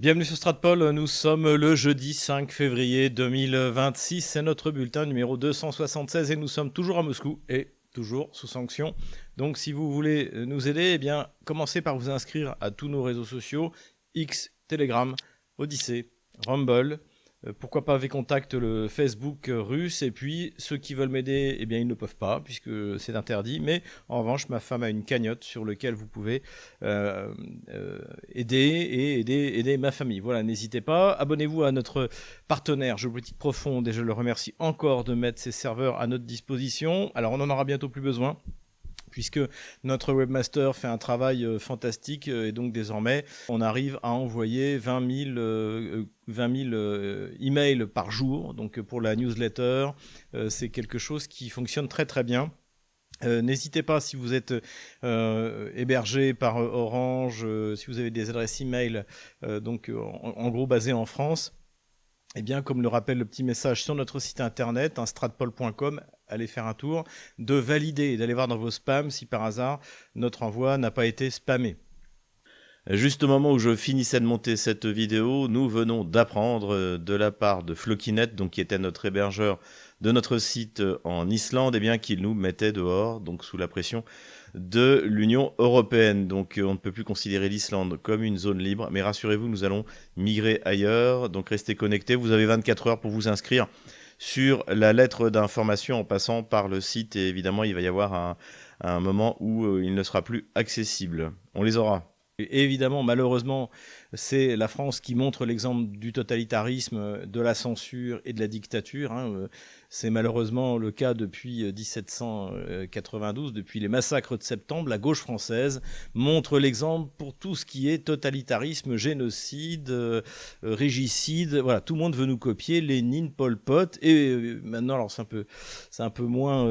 Bienvenue sur Stratpol, nous sommes le jeudi 5 février 2026, c'est notre bulletin numéro 276 et nous sommes toujours à Moscou et toujours sous sanction. Donc si vous voulez nous aider, eh bien commencez par vous inscrire à tous nos réseaux sociaux, X, Telegram, Odyssée, Rumble, pourquoi pas Vcontact, le Facebook russe, et puis ceux qui veulent m'aider, eh bien ils ne peuvent pas puisque c'est interdit, mais en revanche ma femme a une cagnotte sur laquelle vous pouvez aider et aider ma famille. Voilà, n'hésitez pas, abonnez-vous à notre partenaire Géopolitique Profonde et je le remercie encore de mettre ses serveurs à notre disposition. Alors on en aura bientôt plus besoin, puisque notre webmaster fait un travail fantastique et donc désormais on arrive à envoyer 20 000 emails par jour. Donc pour la newsletter, c'est quelque chose qui fonctionne très très bien. N'hésitez pas, si vous êtes hébergé par Orange, si vous avez des adresses email en gros basées en France, eh bien, comme le rappelle le petit message sur notre site internet, stratpol.com, allez faire un tour, de valider et d'aller voir dans vos spams si par hasard notre envoi n'a pas été spammé. Juste au moment où je finissais de monter cette vidéo, nous venons d'apprendre de la part de Flokinet, donc qui était notre hébergeur de notre site en Islande, eh bien qu'il nous mettait dehors, donc sous la pression de l'Union européenne. Donc on ne peut plus considérer l'Islande comme une zone libre, mais rassurez-vous, nous allons migrer ailleurs, donc restez connectés. Vous avez 24 heures pour vous inscrire sur la lettre d'information en passant par le site, et évidemment il va y avoir un moment où il ne sera plus accessible. On les aura. Et évidemment, malheureusement, c'est la France qui montre l'exemple du totalitarisme, de la censure et de la dictature. C'est malheureusement le cas depuis 1792, depuis les massacres de septembre. La gauche française montre l'exemple pour tout ce qui est totalitarisme, génocide, régicide. Voilà, tout le monde veut nous copier, Lénine, Pol Pot. Et maintenant, alors c'est un peu moins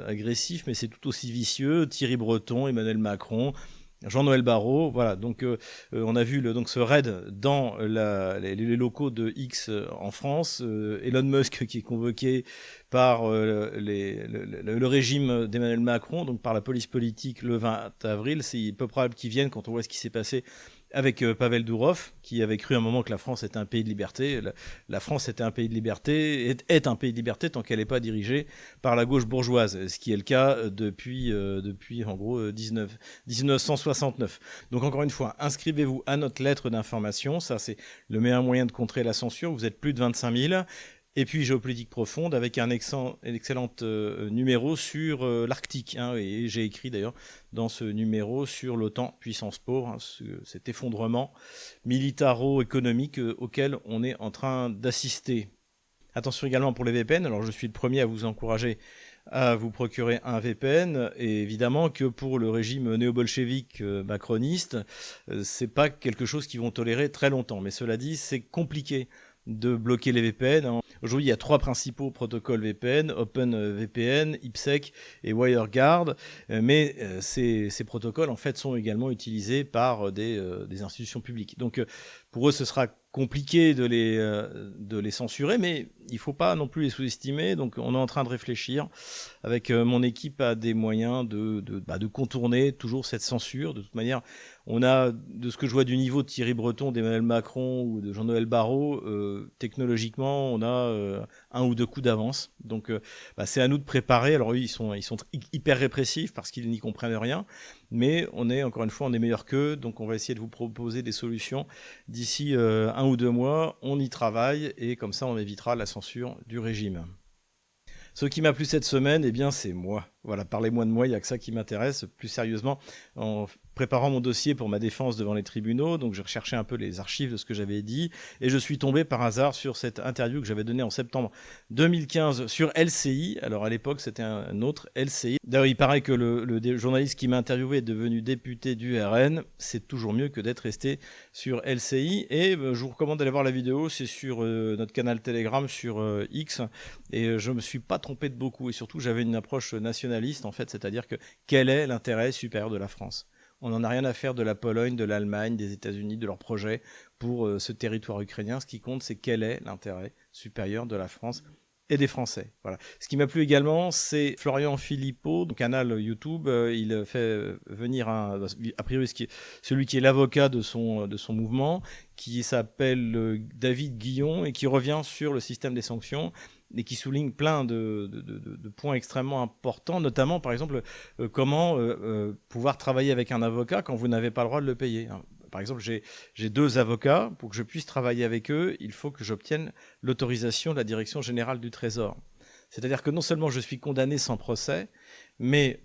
agressif, mais c'est tout aussi vicieux. Thierry Breton, Emmanuel Macron, Jean-Noël Barrot, voilà, donc on a vu ce raid dans les locaux de X en France, Elon Musk qui est convoqué par le régime d'Emmanuel Macron, donc par la police politique le 20 avril, c'est peu probable qu'ils viennent quand on voit ce qui s'est passé avec Pavel Durov, qui avait cru à un moment que la France était un pays de liberté. La France était un pays de liberté, est un pays de liberté tant qu'elle n'est pas dirigée par la gauche bourgeoise, ce qui est le cas depuis en gros 1969. Donc encore une fois, inscrivez-vous à notre lettre d'information, ça c'est le meilleur moyen de contrer la censure, vous êtes plus de 25 000. Et puis Géopolitique Profonde avec un excellent numéro sur l'Arctique. Et j'ai écrit d'ailleurs dans ce numéro sur l'OTAN puissance pauvre, cet effondrement militaro-économique auquel on est en train d'assister. Attention également pour les VPN, alors je suis le premier à vous encourager à vous procurer un VPN, et évidemment que pour le régime néo-bolchevique macroniste, c'est pas quelque chose qu'ils vont tolérer très longtemps. Mais cela dit, c'est compliqué de bloquer les VPN. Aujourd'hui, il y a 3 principaux protocoles VPN, OpenVPN, IPsec et WireGuard, mais ces protocoles en fait sont également utilisés par des institutions publiques. Donc pour eux, ce sera compliqué de les censurer, mais il ne faut pas non plus les sous-estimer. Donc on est en train de réfléchir avec mon équipe à des moyens de contourner toujours cette censure. De toute manière, on a, de ce que je vois du niveau de Thierry Breton, d'Emmanuel Macron ou de Jean-Noël Barrot, technologiquement, on a un ou deux coups d'avance. Donc c'est à nous de préparer. Alors eux, ils sont hyper répressifs parce qu'ils n'y comprennent rien. Mais on est, encore une fois, on est meilleur qu'eux. Donc on va essayer de vous proposer des solutions d'ici 1 ou 2 mois. On y travaille et comme ça, on évitera la censure du régime. Ce qui m'a plu cette semaine, eh bien, c'est moi. Voilà, parlez-moi de moi, il n'y a que ça qui m'intéresse. Plus sérieusement, en préparant mon dossier pour ma défense devant les tribunaux, donc je recherchais un peu les archives de ce que j'avais dit, et je suis tombé par hasard sur cette interview que j'avais donnée en septembre 2015 sur LCI. Alors à l'époque, c'était un autre LCI. D'ailleurs, il paraît que le journaliste qui m'a interviewé est devenu député du RN. C'est toujours mieux que d'être resté sur LCI. Et je vous recommande d'aller voir la vidéo, c'est sur notre canal Telegram, sur X, et je me suis pas trompé de beaucoup, et surtout j'avais une approche nationaliste en fait, c'est-à-dire que quel est l'intérêt supérieur de la France ? On n'en a rien à faire de la Pologne, de l'Allemagne, des États-Unis, de leurs projets pour ce territoire ukrainien. Ce qui compte, c'est quel est l'intérêt supérieur de la France et des Français. Voilà. Ce qui m'a plu également, c'est Florian Philippot, donc canal YouTube. Il fait venir a priori celui qui est l'avocat de son mouvement, qui s'appelle David Guillon et qui revient sur le système des sanctions et qui souligne plein de points extrêmement importants, notamment par exemple comment pouvoir travailler avec un avocat quand vous n'avez pas le droit de le payer. Par exemple, j'ai 2 avocats. Pour que je puisse travailler avec eux, il faut que j'obtienne l'autorisation de la Direction générale du Trésor. C'est-à-dire que non seulement je suis condamné sans procès, mais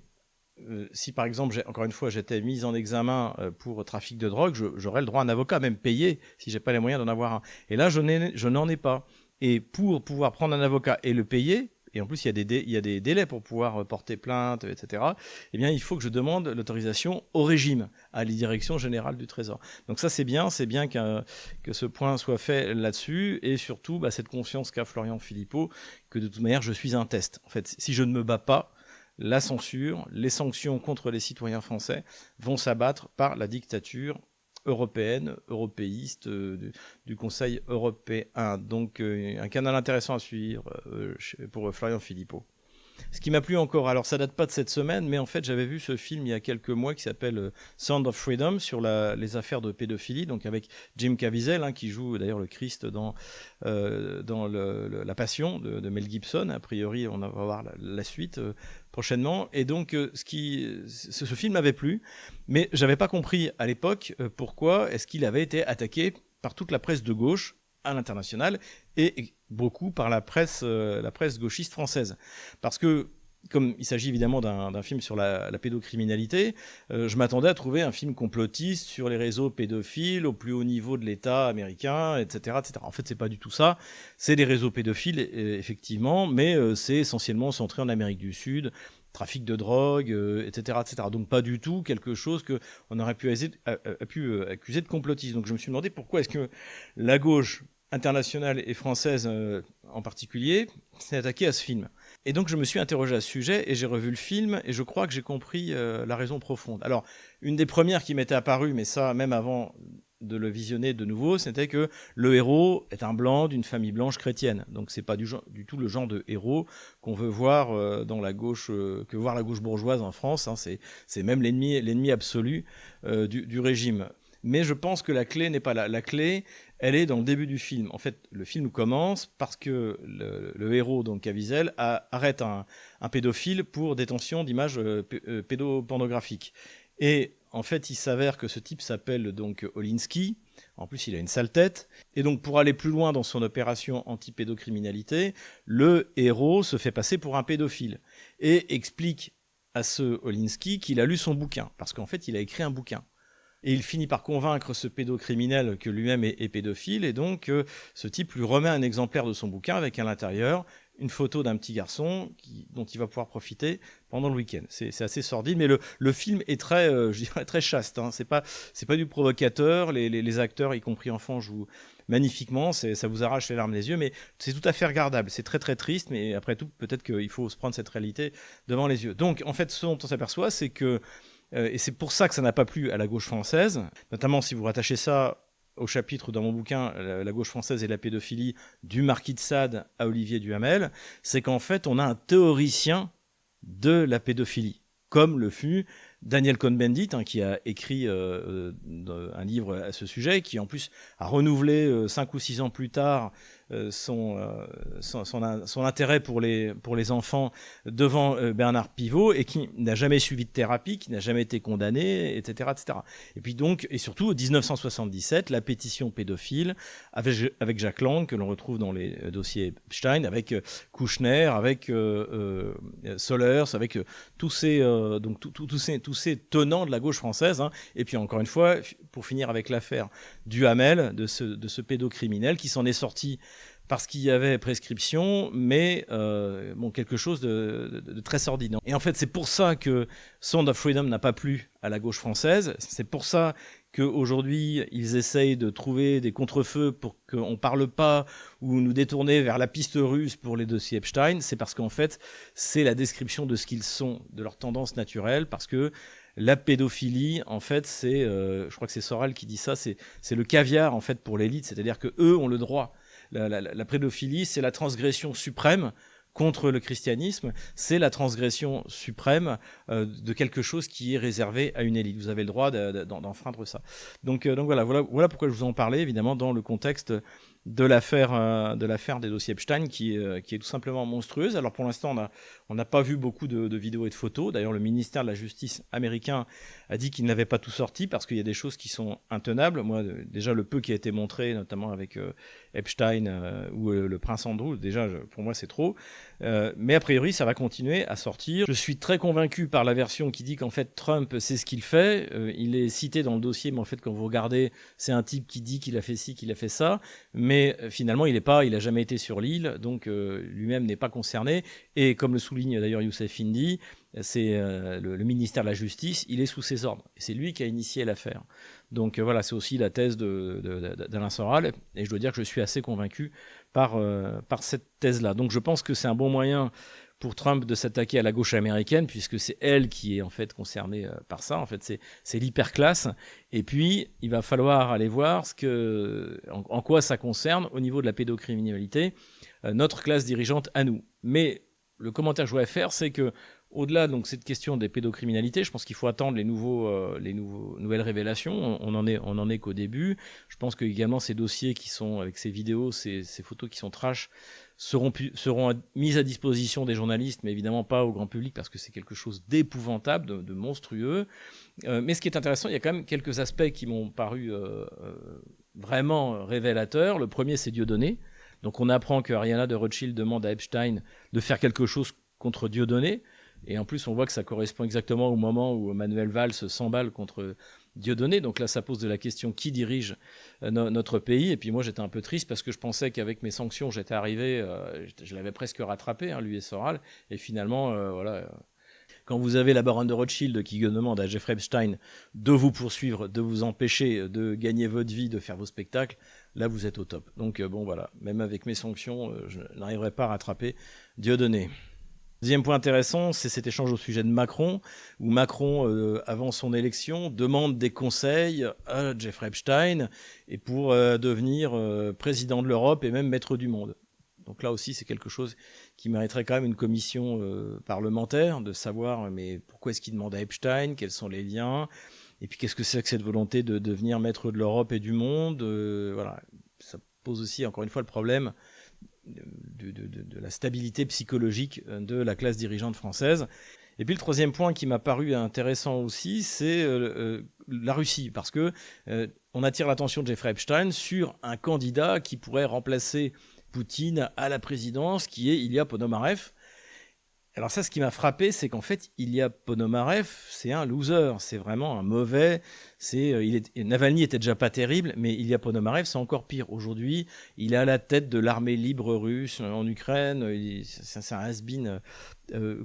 si par exemple, encore une fois, j'étais mis en examen pour trafic de drogue, j'aurais le droit à un avocat, même payé, si j'ai pas les moyens d'en avoir un. Et là, je n'en ai pas. Et pour pouvoir prendre un avocat et le payer, et en plus il y a des délais pour pouvoir porter plainte, etc., eh bien il faut que je demande l'autorisation au régime, à la Direction générale du Trésor. Donc ça c'est bien que ce point soit fait là-dessus, et surtout cette confiance qu'a Florian Philippot, que de toute manière je suis un test. En fait, si je ne me bats pas, la censure, les sanctions contre les citoyens français vont s'abattre par la dictature européenne, européiste du Conseil européen. Donc un canal intéressant à suivre pour Florian Philippot. Ce qui m'a plu encore, alors ça date pas de cette semaine, mais en fait j'avais vu ce film il y a quelques mois qui s'appelle Sound of Freedom sur les affaires de pédophilie, donc avec Jim Caviezel qui joue d'ailleurs le Christ dans La Passion de Mel Gibson. A priori on va voir la suite prochainement, et donc ce film m'avait plu, mais j'avais pas compris à l'époque pourquoi est-ce qu'il avait été attaqué par toute la presse de gauche à l'international et beaucoup par la presse gauchiste française. Parce que, comme il s'agit évidemment d'un film sur la pédocriminalité, je m'attendais à trouver un film complotiste sur les réseaux pédophiles au plus haut niveau de l'État américain, etc., etc. En fait, c'est pas du tout ça. C'est des réseaux pédophiles, effectivement, mais c'est essentiellement centré en Amérique du Sud, trafic de drogue, etc., etc. Donc pas du tout quelque chose qu'on aurait pu accuser de complotisme. Donc je me suis demandé pourquoi est-ce que la gauche internationale et française en particulier s'est attaquée à ce film. Et donc je me suis interrogé à ce sujet et j'ai revu le film et je crois que j'ai compris la raison profonde. Alors une des premières qui m'était apparue, mais ça même avant de le visionner de nouveau, c'était que le héros est un blanc d'une famille blanche chrétienne. Donc c'est pas du tout le genre de héros qu'on veut voir dans la gauche, que voir la gauche bourgeoise en France. C'est même l'ennemi absolu du régime. Mais je pense que la clé n'est pas là. La clé, elle est dans le début du film. En fait, le film commence parce que le héros, donc Caviezel, arrête un pédophile pour détention d'images pédopornographiques. Et en fait, il s'avère que ce type s'appelle donc Olinsky. En plus, il a une sale tête. Et donc, pour aller plus loin dans son opération anti-pédocriminalité, le héros se fait passer pour un pédophile et explique à ce Olinsky qu'il a lu son bouquin. Parce qu'en fait, il a écrit un bouquin. Et il finit par convaincre ce pédocriminel que lui-même est pédophile, et donc ce type lui remet un exemplaire de son bouquin avec à l'intérieur une photo d'un petit garçon dont il va pouvoir profiter pendant le week-end. C'est assez sordide, mais le film est très, je dirais, très chaste. Hein. C'est pas du provocateur. Les acteurs, y compris enfants, jouent magnifiquement. Ça vous arrache les larmes des yeux, mais c'est tout à fait regardable. C'est très très triste, mais après tout, peut-être qu'il faut se prendre cette réalité devant les yeux. Donc, en fait, ce dont on s'aperçoit, c'est que et c'est pour ça que ça n'a pas plu à la gauche française, notamment si vous rattachez ça au chapitre dans mon bouquin « La gauche française et la pédophilie » du Marquis de Sade à Olivier Duhamel, c'est qu'en fait, on a un théoricien de la pédophilie, comme le fut Daniel Cohn-Bendit, qui a écrit un livre à ce sujet, qui en plus a renouvelé 5 ou 6 ans plus tard son intérêt pour les enfants devant Bernard Pivot, et qui n'a jamais suivi de thérapie, qui n'a jamais été condamné, etc., etc. Et puis donc, et surtout, en 1977, la pétition pédophile avec Jacques Lang, que l'on retrouve dans les dossiers Epstein, avec Kouchner, avec Solers, avec tous ces tenants de la gauche française. Et puis encore une fois, pour finir avec l'affaire Duhamel, de ce pédocriminel qui s'en est sorti parce qu'il y avait prescription, mais quelque chose de très sordide. Et en fait, c'est pour ça que Sound of Freedom n'a pas plu à la gauche française. C'est pour ça qu'aujourd'hui, ils essayent de trouver des contre-feux pour qu'on ne parle pas ou nous détourner vers la piste russe pour les dossiers Epstein. C'est parce qu'en fait, c'est la description de ce qu'ils sont, de leur tendance naturelle, parce que la pédophilie, en fait, je crois que c'est Soral qui dit ça, c'est le caviar, en fait, pour l'élite. C'est-à-dire qu'eux ont le droit la pédophilie, c'est la transgression suprême contre le christianisme, c'est la transgression suprême de quelque chose qui est réservé à une élite. Vous avez le droit d'enfreindre ça. Donc voilà pourquoi je vous en parlais, évidemment, dans le contexte de l'affaire des dossiers Epstein, qui est tout simplement monstrueuse. Alors pour l'instant, on n'a pas vu beaucoup de vidéos et de photos. D'ailleurs, le ministère de la Justice américain a dit qu'il n'avait pas tout sorti parce qu'il y a des choses qui sont intenables. Moi, déjà, le peu qui a été montré, notamment avec Epstein ou le prince Andrew, déjà, pour moi, c'est trop. Mais a priori, ça va continuer à sortir. Je suis très convaincu par la version qui dit qu'en fait, Trump sait ce qu'il fait. Il est cité dans le dossier, mais en fait, quand vous regardez, c'est un type qui dit qu'il a fait ci, qu'il a fait ça. Mais finalement, il a jamais été sur l'île, donc lui-même n'est pas concerné. Et comme le souligne d'ailleurs Youssef Indy, c'est le ministère de la Justice, il est sous ses ordres. Et c'est lui qui a initié l'affaire. Donc voilà, c'est aussi la thèse d'Alain Soral. Et je dois dire que je suis assez convaincu par cette thèse-là. Donc je pense que c'est un bon moyen pour Trump de s'attaquer à la gauche américaine, puisque c'est elle qui est en fait concernée par ça. En fait, c'est l'hyperclasse. Et puis, il va falloir aller voir en quoi ça concerne, au niveau de la pédocriminalité, notre classe dirigeante à nous. Mais le commentaire que je voudrais faire, c'est que au-delà de cette question des pédocriminalités, je pense qu'il faut attendre les nouvelles révélations. On en est qu'au début. Je pense que également ces dossiers qui sont avec ces vidéos, ces photos qui sont trash, seront mises à disposition des journalistes, mais évidemment pas au grand public parce que c'est quelque chose d'épouvantable, de monstrueux. Mais ce qui est intéressant, il y a quand même quelques aspects qui m'ont paru vraiment révélateurs. Le premier, c'est Dieudonné. Donc on apprend que Ariana de Rothschild demande à Epstein de faire quelque chose contre Dieudonné. Et en plus, on voit que ça correspond exactement au moment où Manuel Valls s'emballe contre Dieudonné. Donc là, ça pose de la question qui dirige notre pays. Et puis moi, j'étais un peu triste parce que je pensais qu'avec mes sanctions, j'étais arrivé, je l'avais presque rattrapé, lui et Soral. Et finalement, voilà. Quand vous avez la baronne de Rothschild qui demande à Jeffrey Epstein de vous poursuivre, de vous empêcher de gagner votre vie, de faire vos spectacles, là, vous êtes au top. Donc bon, voilà. Même avec mes sanctions, je n'arriverai pas à rattraper Dieudonné. Deuxième point intéressant, c'est cet échange au sujet de Macron, où Macron, avant son élection, demande des conseils à Jeffrey Epstein et pour devenir président de l'Europe et même maître du monde. Donc là aussi, c'est quelque chose qui mériterait quand même une commission parlementaire, de savoir mais pourquoi est-ce qu'il demande à Epstein, quels sont les liens, et puis qu'est-ce que c'est que cette volonté de devenir maître de l'Europe et du monde. Voilà, ça pose aussi, encore une fois, le problème de la stabilité psychologique de la classe dirigeante française. Et puis le troisième point qui m'a paru intéressant aussi, c'est la Russie, parce que on attire l'attention de Jeffrey Epstein sur un candidat qui pourrait remplacer Poutine à la présidence, qui est Ilya Ponomarev. Alors ça, ce qui m'a frappé, c'est qu'en fait, Ilya Ponomarev, c'est un loser, c'est vraiment un mauvais. Navalny était déjà pas terrible, mais Ilya Ponomarev, c'est encore pire. Aujourd'hui, il est à la tête de l'armée libre russe en Ukraine. C'est un has-been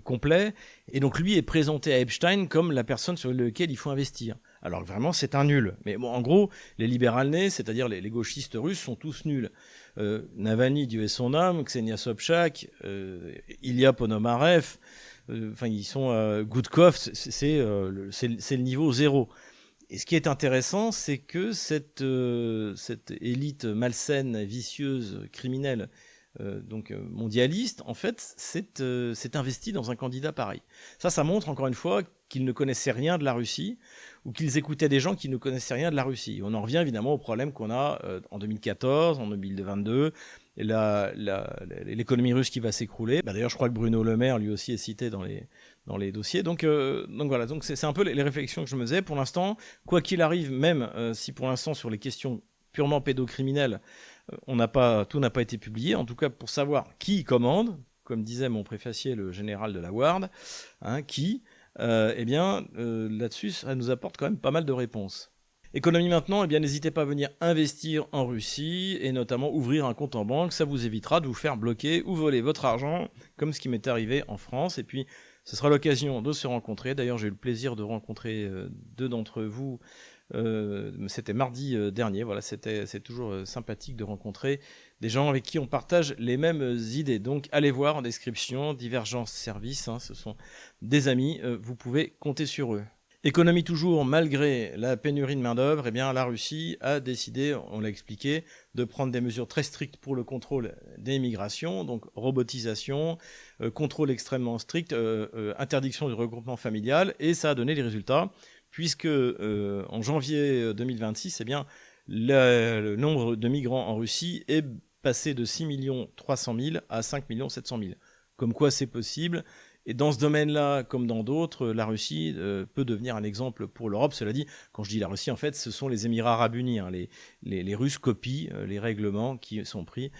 complet. Et donc lui est présenté à Epstein comme la personne sur laquelle il faut investir. Alors vraiment, c'est un nul. Mais bon, en gros, les libérales-nés, c'est-à-dire les gauchistes russes, sont tous nuls. Navalny, Dieu ait son âme, Ksenia Sobchak, Ilya Ponomarev, ils sont Gudkov, c'est le niveau zéro. Et ce qui est intéressant, c'est que cette élite malsaine, vicieuse, criminelle, mondialiste, en fait, s'est investie dans un candidat pareil. Ça montre encore une fois qu'ils ne connaissaient rien de la Russie, ou qu'ils écoutaient des gens qui ne connaissaient rien de la Russie. On en revient évidemment au problème qu'on a en 2014, en 2022, l'économie russe qui va s'écrouler. D'ailleurs, je crois que Bruno Le Maire, lui aussi, est cité dans les dossiers. Donc voilà, c'est un peu les réflexions que je me faisais. Pour l'instant, quoi qu'il arrive, même si pour l'instant, sur les questions purement pédocriminelles, tout n'a pas été publié, en tout cas pour savoir qui commande, comme disait mon préfacier, le général de la Ward, là-dessus, ça nous apporte quand même pas mal de réponses. Économie maintenant, n'hésitez pas à venir investir en Russie et notamment ouvrir un compte en banque. Ça vous évitera de vous faire bloquer ou voler votre argent, comme ce qui m'est arrivé en France. Et puis, ce sera l'occasion de se rencontrer. D'ailleurs, j'ai eu le plaisir de rencontrer deux d'entre vous. C'était mardi dernier. Voilà, c'est toujours sympathique de rencontrer des gens avec qui on partage les mêmes idées. Donc, allez voir en description, Divergence Service. Ce sont des amis. Vous pouvez compter sur eux. Économie toujours, malgré la pénurie de main-d'œuvre, eh bien, la Russie a décidé, on l'a expliqué, de prendre des mesures très strictes pour le contrôle des migrations, donc robotisation, contrôle extrêmement strict, interdiction du regroupement familial, et ça a donné des résultats, puisque en janvier 2026, eh bien, le nombre de migrants en Russie est passé de 6 300 000 à 5 700 000. Comme quoi c'est possible. Et dans ce domaine-là, comme dans d'autres, la Russie peut devenir un exemple pour l'Europe. Cela dit, quand je dis la Russie, en fait, ce sont les Émirats arabes unis. Hein. Les Russes copient les règlements qui sont pris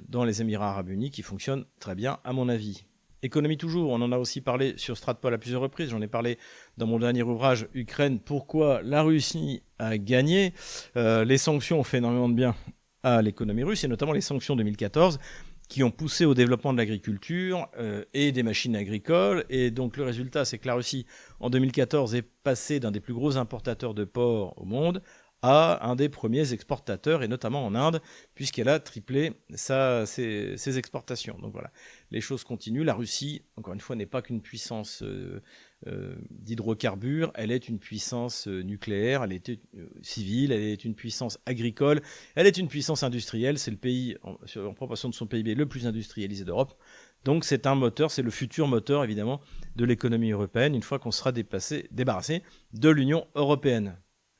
dans les Émirats arabes unis, qui fonctionnent très bien, à mon avis. Économie toujours, on en a aussi parlé sur Stratpol à plusieurs reprises. J'en ai parlé dans mon dernier ouvrage, Ukraine, pourquoi la Russie a gagné. Les sanctions ont fait énormément de bien à l'économie russe, et notamment les sanctions 2014, qui ont poussé au développement de l'agriculture et des machines agricoles. Et donc le résultat, c'est que la Russie, en 2014, est passée d'un des plus gros importateurs de porc au monde à un des premiers exportateurs, et notamment en Inde, puisqu'elle a triplé ses exportations. Donc voilà, les choses continuent. La Russie, encore une fois, n'est pas qu'une puissance d'hydrocarbures, elle est une puissance nucléaire, elle est civile, elle est une puissance agricole, elle est une puissance industrielle, c'est le pays, en proportion de son PIB, le plus industrialisé d'Europe. Donc c'est un moteur, c'est le futur moteur évidemment de l'économie européenne, une fois qu'on sera débarrassé de l'Union européenne.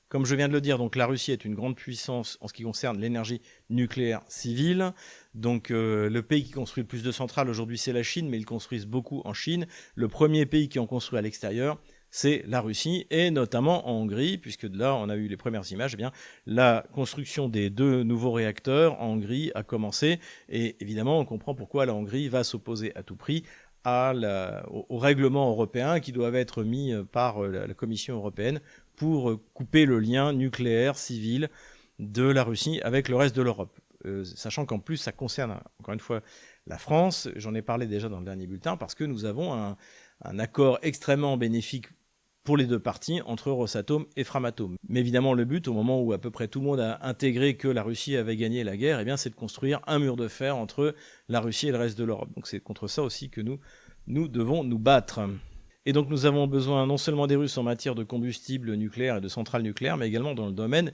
Comme je viens de le dire, donc la Russie est une grande puissance en ce qui concerne l'énergie nucléaire civile. Donc le pays qui construit le plus de centrales aujourd'hui, c'est la Chine, mais ils construisent beaucoup en Chine. Le premier pays qui en construit à l'extérieur, c'est la Russie, et notamment en Hongrie, puisque de là, on a eu les premières images. Eh bien, la construction des 2 nouveaux réacteurs en Hongrie a commencé, et évidemment, on comprend pourquoi la Hongrie va s'opposer à tout prix aux règlements européens qui doivent être mis par la Commission européenne pour couper le lien nucléaire civil de la Russie avec le reste de l'Europe. Sachant qu'en plus, ça concerne, encore une fois, la France. J'en ai parlé déjà dans le dernier bulletin, parce que nous avons un accord extrêmement bénéfique pour les 2 parties, entre Rosatom et Framatome. Mais évidemment, le but, au moment où à peu près tout le monde a intégré que la Russie avait gagné la guerre, eh bien, c'est de construire un mur de fer entre la Russie et le reste de l'Europe. Donc c'est contre ça aussi que nous devons nous battre. Et donc nous avons besoin non seulement des Russes en matière de combustible nucléaire et de centrales nucléaires, mais également dans le domaine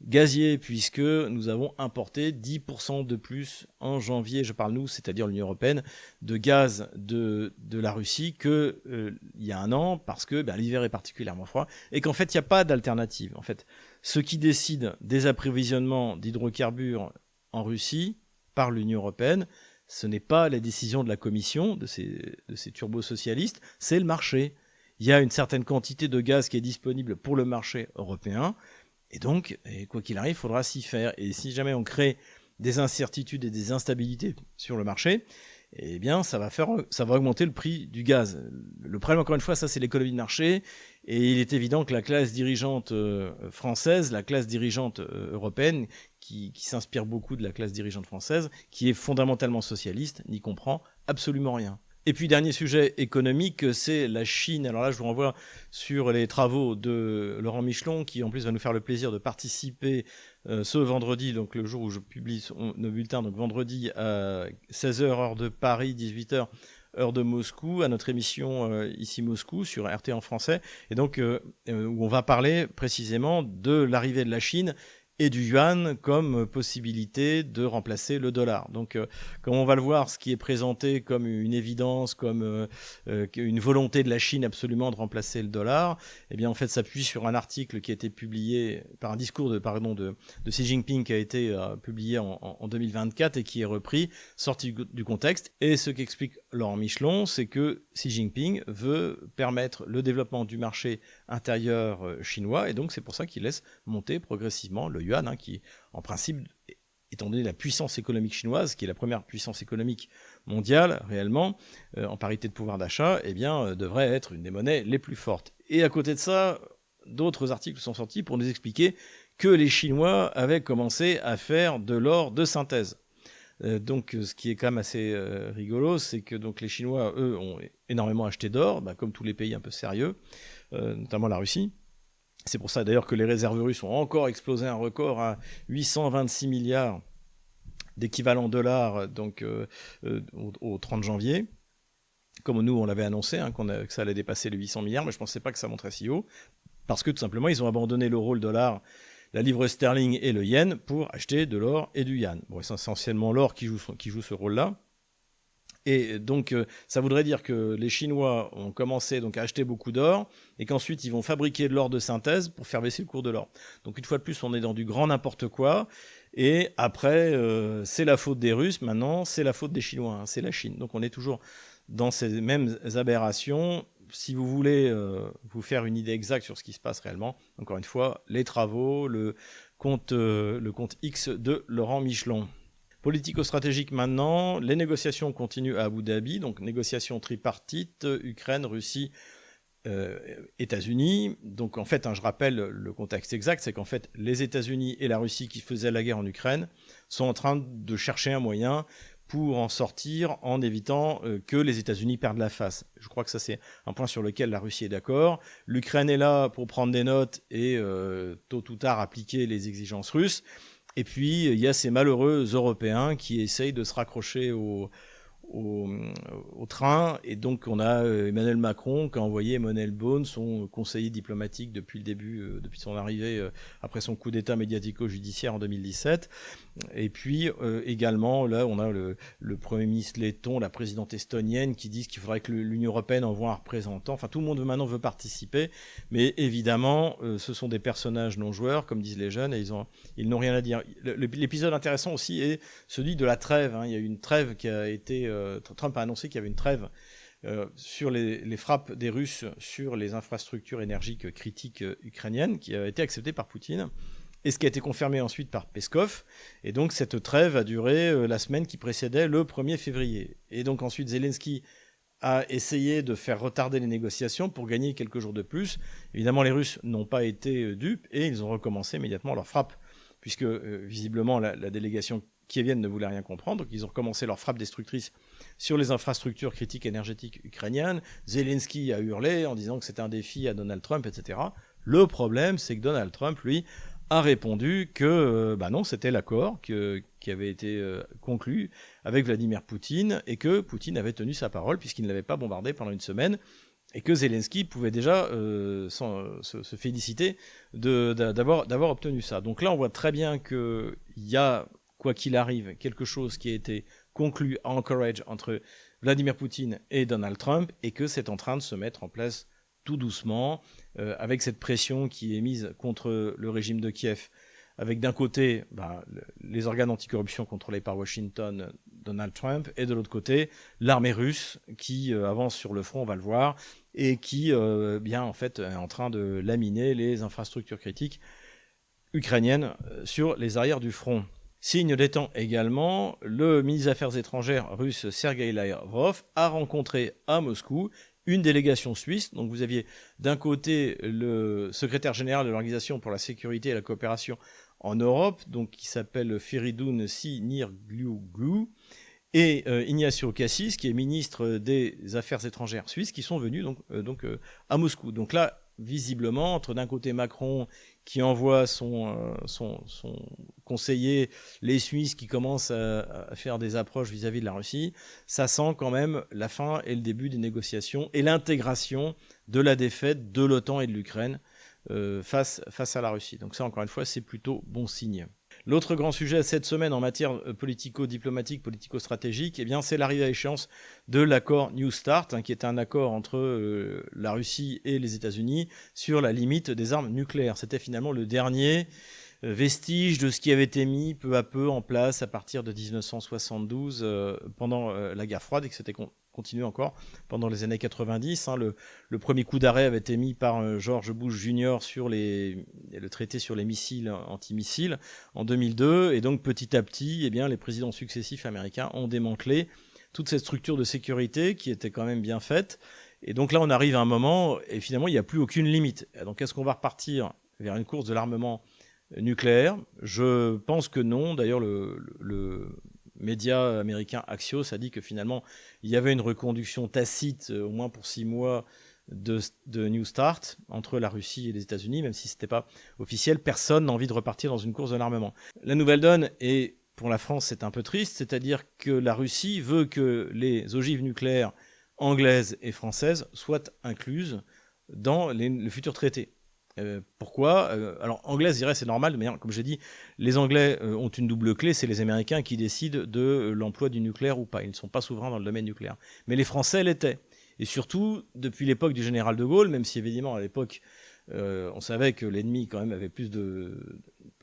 gazier, puisque nous avons importé 10% de plus en janvier, je parle nous, c'est-à-dire l'Union européenne, de gaz de la Russie qu'il y a un an, parce que l'hiver est particulièrement froid, et qu'en fait il n'y a pas d'alternative. En fait, ce qui décide des approvisionnements d'hydrocarbures en Russie par l'Union européenne, ce n'est pas la décision de la Commission, de ces turbosocialistes, c'est le marché. Il y a une certaine quantité de gaz qui est disponible pour le marché européen, et donc, quoi qu'il arrive, il faudra s'y faire. Et si jamais on crée des incertitudes et des instabilités sur le marché, eh bien, ça va augmenter le prix du gaz. Le problème, encore une fois, ça c'est l'économie de marché, et il est évident que la classe dirigeante française, la classe dirigeante européenne, qui s'inspire beaucoup de la classe dirigeante française, qui est fondamentalement socialiste, n'y comprend absolument rien. Et puis, dernier sujet économique, c'est la Chine. Alors là, je vous renvoie sur les travaux de Laurent Michelon, qui en plus va nous faire le plaisir de participer ce vendredi, donc le jour où je publie nos bulletins, donc vendredi à 16h heure de Paris, 18h heure de Moscou, à notre émission ici Moscou sur RT en français, et donc où on va parler précisément de l'arrivée de la Chine et du yuan comme possibilité de remplacer le dollar. Donc, comme on va le voir, ce qui est présenté comme une évidence, comme une volonté de la Chine absolument de remplacer le dollar, eh bien, en fait, s'appuie sur un article qui a été publié par un discours de Xi Jinping qui a été publié en 2024 et qui est repris, sorti du contexte. Et ce qu'explique Laurent Michelon, c'est que Xi Jinping veut permettre le développement du marché intérieur chinois, et donc c'est pour ça qu'il laisse monter progressivement le yuan, qui en principe, étant donné la puissance économique chinoise, qui est la première puissance économique mondiale réellement, en parité de pouvoir d'achat, eh bien, devrait être une des monnaies les plus fortes. Et à côté de ça, d'autres articles sont sortis pour nous expliquer que les Chinois avaient commencé à faire de l'or de synthèse. Donc, ce qui est quand même assez rigolo, c'est que donc, les Chinois, eux, ont énormément acheté d'or, comme tous les pays un peu sérieux, notamment la Russie. C'est pour ça d'ailleurs que les réserves russes ont encore explosé un record à 826 milliards d'équivalent dollars donc, au 30 janvier. Comme nous, on l'avait annoncé, que ça allait dépasser les 800 milliards, mais je ne pensais pas que ça monterait si haut. parce que tout simplement, ils ont abandonné l'euro, le dollar, la livre sterling et le yen pour acheter de l'or et du yuan. Bon, c'est essentiellement l'or qui joue ce rôle-là. Et donc, ça voudrait dire que les Chinois ont commencé donc à acheter beaucoup d'or et qu'ensuite, ils vont fabriquer de l'or de synthèse pour faire baisser le cours de l'or. Donc, une fois de plus, on est dans du grand n'importe quoi. Et après, c'est la faute des Russes. Maintenant, c'est la faute des Chinois. Hein, c'est la Chine. Donc, on est toujours dans ces mêmes aberrations. Si vous voulez vous faire une idée exacte sur ce qui se passe réellement, encore une fois, les travaux, le compte X de Laurent Michelon. Politico-stratégique maintenant, les négociations continuent à Abu Dhabi, donc négociations tripartites, Ukraine, Russie, États-Unis. Donc en fait, je rappelle le contexte exact, c'est qu'en fait les États-Unis et la Russie qui faisaient la guerre en Ukraine sont en train de chercher un moyen pour en sortir en évitant que les États-Unis perdent la face. Je crois que ça c'est un point sur lequel la Russie est d'accord. L'Ukraine est là pour prendre des notes et tôt ou tard appliquer les exigences russes. Et puis, il y a ces malheureux Européens qui essayent de se raccrocher au train. Et donc, on a Emmanuel Macron qui a envoyé Emmanuel Beaune, son conseiller diplomatique depuis le début, depuis son arrivée, après son coup d'État médiatico-judiciaire en 2017. Et puis, également, là, on a le Premier ministre letton, la présidente estonienne qui disent qu'il faudrait que l'Union européenne envoie un représentant. Enfin, tout le monde maintenant veut participer. Mais évidemment, ce sont des personnages non-joueurs, comme disent les jeunes, et ils n'ont rien à dire. L'épisode intéressant aussi est celui de la trêve. Hein. Il y a eu une trêve qui a été... Trump a annoncé qu'il y avait une trêve sur les frappes des Russes sur les infrastructures énergiques critiques ukrainiennes, qui a été acceptée par Poutine. Et ce qui a été confirmé ensuite par Peskov. Et donc cette trêve a duré la semaine qui précédait le 1er février. Et donc ensuite Zelensky a essayé de faire retarder les négociations pour gagner quelques jours de plus. Évidemment, les Russes n'ont pas été dupes et ils ont recommencé immédiatement leur frappe, puisque visiblement la délégation kievienne ne voulait rien comprendre. Donc ils ont recommencé leur frappe destructrice sur les infrastructures critiques énergétiques ukrainiennes. Zelensky a hurlé en disant que c'était un défi à Donald Trump, etc. Le problème, c'est que Donald Trump, lui, a répondu que non, c'était l'accord qui avait été conclu avec Vladimir Poutine et que Poutine avait tenu sa parole puisqu'il ne l'avait pas bombardé pendant une semaine et que Zelensky pouvait déjà se féliciter d'avoir obtenu ça. Donc là, on voit très bien qu'il y a, quoi qu'il arrive, quelque chose qui a été conclu à Anchorage entre Vladimir Poutine et Donald Trump et que c'est en train de se mettre en place tout doucement, avec cette pression qui est mise contre le régime de Kiev, avec d'un côté les organes anticorruption contrôlés par Washington, Donald Trump, et de l'autre côté l'armée russe qui avance sur le front, on va le voir, et qui en fait est en train de laminer les infrastructures critiques ukrainiennes sur les arrières du front. Signe des temps également, le ministre des Affaires étrangères russe Sergei Lavrov a rencontré à Moscou une délégation suisse. Donc vous aviez d'un côté le secrétaire général de l'Organisation pour la sécurité et la coopération en Europe, donc qui s'appelle Feridun Sinirlioglu, et Ignacio Cassis, qui est ministre des Affaires étrangères suisse, qui sont venus donc à Moscou. Donc là, visiblement, entre d'un côté Macron qui envoie son conseiller, les Suisses qui commencent à faire des approches vis-à-vis de la Russie, ça sent quand même la fin et le début des négociations et l'intégration de la défaite de l'OTAN et de l'Ukraine face à la Russie. Donc ça, encore une fois, c'est plutôt bon signe. L'autre grand sujet cette semaine en matière politico-diplomatique, politico-stratégique, c'est l'arrivée à échéance de l'accord New Start, qui est un accord entre la Russie et les États-Unis sur la limite des armes nucléaires. C'était finalement le dernier vestige de ce qui avait été mis peu à peu en place à partir de 1972 pendant la guerre froide et que c'était continué encore pendant les années 90. Le premier coup d'arrêt avait été mis par George Bush Jr. sur le traité sur les missiles antimissiles en 2002. Et donc petit à petit, les présidents successifs américains ont démantelé toute cette structure de sécurité qui était quand même bien faite. Et donc là, on arrive à un moment, et finalement, il n'y a plus aucune limite. Donc est-ce qu'on va repartir vers une course de l'armement nucléaire? Je pense que non. D'ailleurs, le média américain Axios a dit que finalement, il y avait une reconduction tacite, au moins pour 6 mois, de New Start entre la Russie et les États-Unis, même si ce n'était pas officiel. Personne n'a envie de repartir dans une course de l'armement. La nouvelle donne, et pour la France, c'est un peu triste, c'est-à-dire que la Russie veut que les ogives nucléaires anglaises et françaises soient incluses dans le futur traité. Pourquoi Alors, anglais, je dirais, c'est normal, mais comme j'ai dit, les Anglais ont une double clé, c'est les Américains qui décident de l'emploi du nucléaire ou pas. Ils ne sont pas souverains dans le domaine nucléaire. Mais les Français l'étaient. Et surtout, depuis l'époque du général de Gaulle, même si évidemment, à l'époque, on savait que l'ennemi, quand même, avait plus de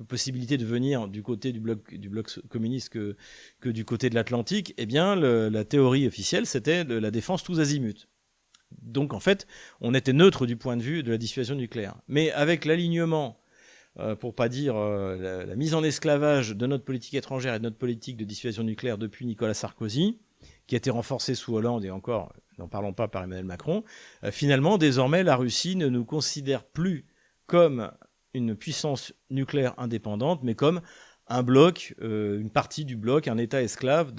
possibilités de venir du côté du bloc communiste que du côté de l'Atlantique, eh bien, la théorie officielle, c'était de la défense tous azimuts. Donc en fait, on était neutre du point de vue de la dissuasion nucléaire. Mais avec l'alignement, pour pas dire la mise en esclavage de notre politique étrangère et de notre politique de dissuasion nucléaire depuis Nicolas Sarkozy, qui a été renforcée sous Hollande et encore, n'en parlons pas par Emmanuel Macron, finalement, désormais, la Russie ne nous considère plus comme une puissance nucléaire indépendante, mais comme un bloc, une partie du bloc, un État esclave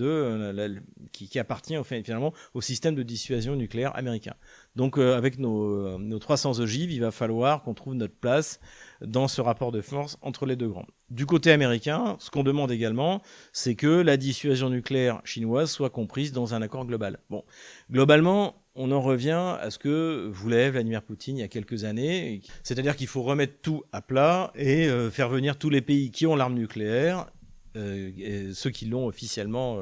qui appartient finalement au système de dissuasion nucléaire américain. Donc avec nos 300 ogives, il va falloir qu'on trouve notre place dans ce rapport de force entre les deux grands. Du côté américain, ce qu'on demande également, c'est que la dissuasion nucléaire chinoise soit comprise dans un accord global. Bon, globalement, on en revient à ce que voulait Vladimir Poutine il y a quelques années, c'est-à-dire qu'il faut remettre tout à plat et faire venir tous les pays qui ont l'arme nucléaire, et ceux qui l'ont officiellement,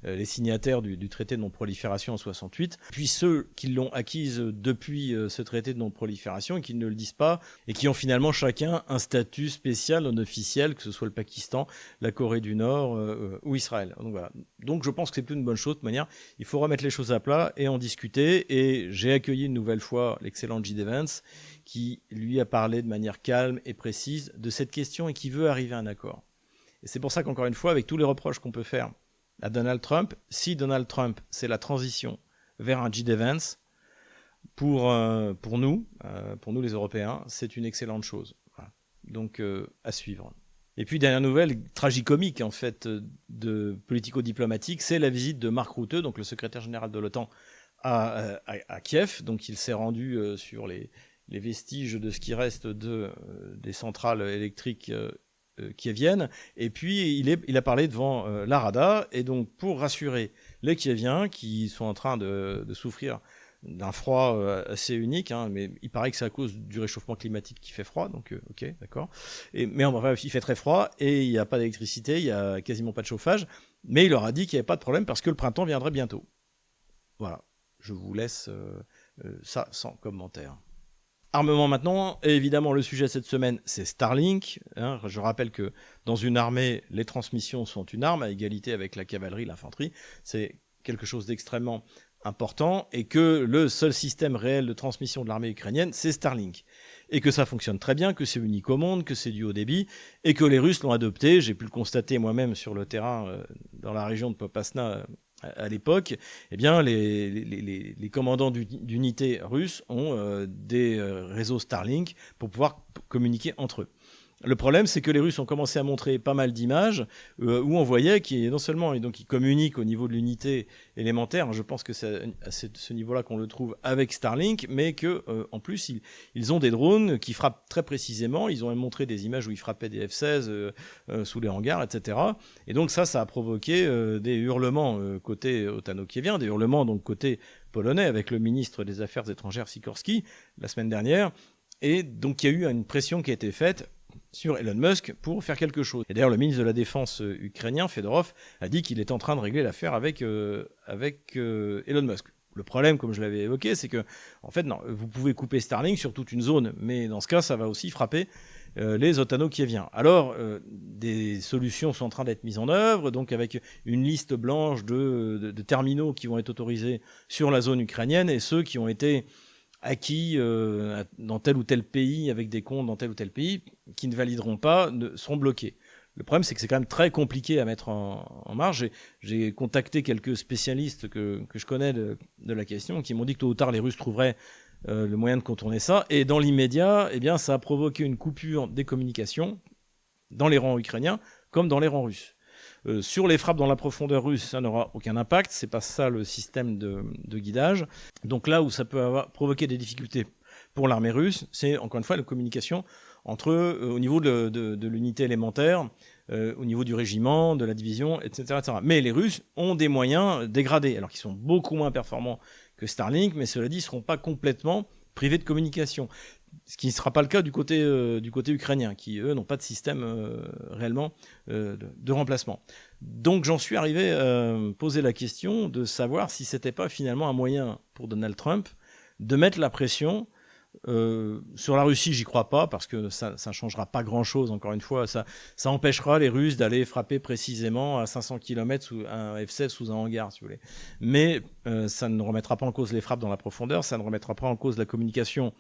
les signataires du traité de non-prolifération en 68, puis ceux qui l'ont acquise depuis ce traité de non-prolifération et qui ne le disent pas, et qui ont finalement chacun un statut spécial, non officiel, que ce soit le Pakistan, la Corée du Nord ou Israël. Donc, voilà. Donc je pense que c'est plutôt une bonne chose. De manière, il faut remettre les choses à plat et en discuter. Et j'ai accueilli une nouvelle fois l'excellent J.D. Vance, qui lui a parlé de manière calme et précise de cette question et qui veut arriver à un accord. Et c'est pour ça qu'encore une fois, avec tous les reproches qu'on peut faire à Donald Trump, si Donald Trump, c'est la transition vers un J.D. Vance, pour nous les Européens, c'est une excellente chose. Voilà. Donc, à suivre. Et puis, dernière nouvelle, tragicomique en fait, de politico-diplomatique, c'est la visite de Mark Rutte, donc le secrétaire général de l'OTAN, à Kiev. Donc, il s'est rendu sur les vestiges de ce qui reste des centrales électriques kieviennes, et puis il a parlé devant la Rada, et donc pour rassurer les Kieviens qui sont en train de souffrir d'un froid assez unique, hein, mais il paraît que c'est à cause du réchauffement climatique qui fait froid, donc ok, d'accord. Mais enfin, il fait très froid, et il n'y a pas d'électricité, il n'y a quasiment pas de chauffage, mais il leur a dit qu'il n'y avait pas de problème parce que le printemps viendrait bientôt. Voilà, je vous laisse ça sans commentaire. Armement maintenant, et évidemment le sujet cette semaine, c'est Starlink. Hein. Je rappelle que dans une armée, les transmissions sont une arme, à égalité avec la cavalerie, l'infanterie. C'est quelque chose d'extrêmement important, et que le seul système réel de transmission de l'armée ukrainienne, c'est Starlink. Et que ça fonctionne très bien, que c'est unique au monde, que c'est du haut débit, et que les Russes l'ont adopté. J'ai pu le constater moi-même sur le terrain dans la région de Popasna à l'époque. Eh bien, les commandants d'unités russes ont des réseaux Starlink pour pouvoir communiquer entre eux. Le problème, c'est que les Russes ont commencé à montrer pas mal d'images où on voyait qu'ils non seulement ils communiquent au niveau de l'unité élémentaire, je pense que c'est à ce niveau-là qu'on le trouve avec Starlink, mais que en plus ils ont des drones qui frappent très précisément. Ils ont même montré des images où ils frappaient des F-16 sous les hangars, etc. Et donc ça a provoqué des hurlements côté otano-kievien, des hurlements donc côté polonais avec le ministre des Affaires étrangères Sikorski la semaine dernière. Et donc il y a eu une pression qui a été faite sur Elon Musk pour faire quelque chose. Et d'ailleurs, le ministre de la Défense ukrainien, Fedorov, a dit qu'il est en train de régler l'affaire avec Elon Musk. Le problème, comme je l'avais évoqué, c'est que, en fait, non, vous pouvez couper Starlink sur toute une zone, mais dans ce cas, ça va aussi frapper les otano-kieviens. Alors, des solutions sont en train d'être mises en œuvre, donc avec une liste blanche de terminaux qui vont être autorisés sur la zone ukrainienne, et ceux qui ont été acquis dans tel ou tel pays, avec des comptes dans tel ou tel pays, qui ne valideront pas, seront bloqués. Le problème, c'est que c'est quand même très compliqué à mettre en marche. J'ai contacté quelques spécialistes que je connais de la question, qui m'ont dit que tôt ou tard, les Russes trouveraient le moyen de contourner ça. Et dans l'immédiat, eh bien, ça a provoqué une coupure des communications dans les rangs ukrainiens comme dans les rangs russes. Sur les frappes dans la profondeur russe, ça n'aura aucun impact. C'est pas ça le système de guidage. Donc là où ça peut provoquer des difficultés pour l'armée russe, c'est encore une fois la communication entre au niveau de l'unité élémentaire, au niveau du régiment, de la division, etc., etc. Mais les Russes ont des moyens dégradés, alors qu'ils sont beaucoup moins performants que Starlink, mais cela dit, ils ne seront pas complètement privés de communication. Ce qui ne sera pas le cas du côté ukrainien, qui, eux, n'ont pas de système réellement de remplacement. Donc j'en suis arrivé à me poser la question de savoir si ce n'était pas finalement un moyen pour Donald Trump de mettre la pression. Sur la Russie, j'y crois pas, parce que ça ne changera pas grand-chose, encore une fois. Ça empêchera les Russes d'aller frapper précisément à 500 km sous un F-16 sous un hangar, si vous voulez. Mais ça ne remettra pas en cause les frappes dans la profondeur, ça ne remettra pas en cause la communication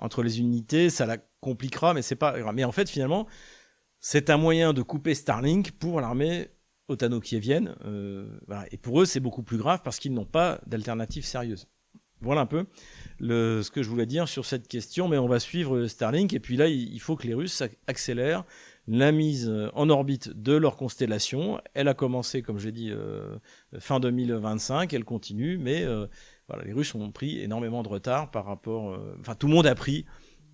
entre les unités, ça la compliquera, mais c'est pas grave. Mais en fait, finalement, c'est un moyen de couper Starlink pour l'armée otano-kievienne. Voilà. Et pour eux, c'est beaucoup plus grave parce qu'ils n'ont pas d'alternative sérieuse. Voilà un peu ce que je voulais dire sur cette question, mais on va suivre Starlink. Et puis là, il faut que les Russes accélèrent la mise en orbite de leur constellation. Elle a commencé, comme j'ai dit, fin 2025, elle continue, mais voilà, les Russes ont pris énormément de retard par rapport... Enfin, tout le monde a pris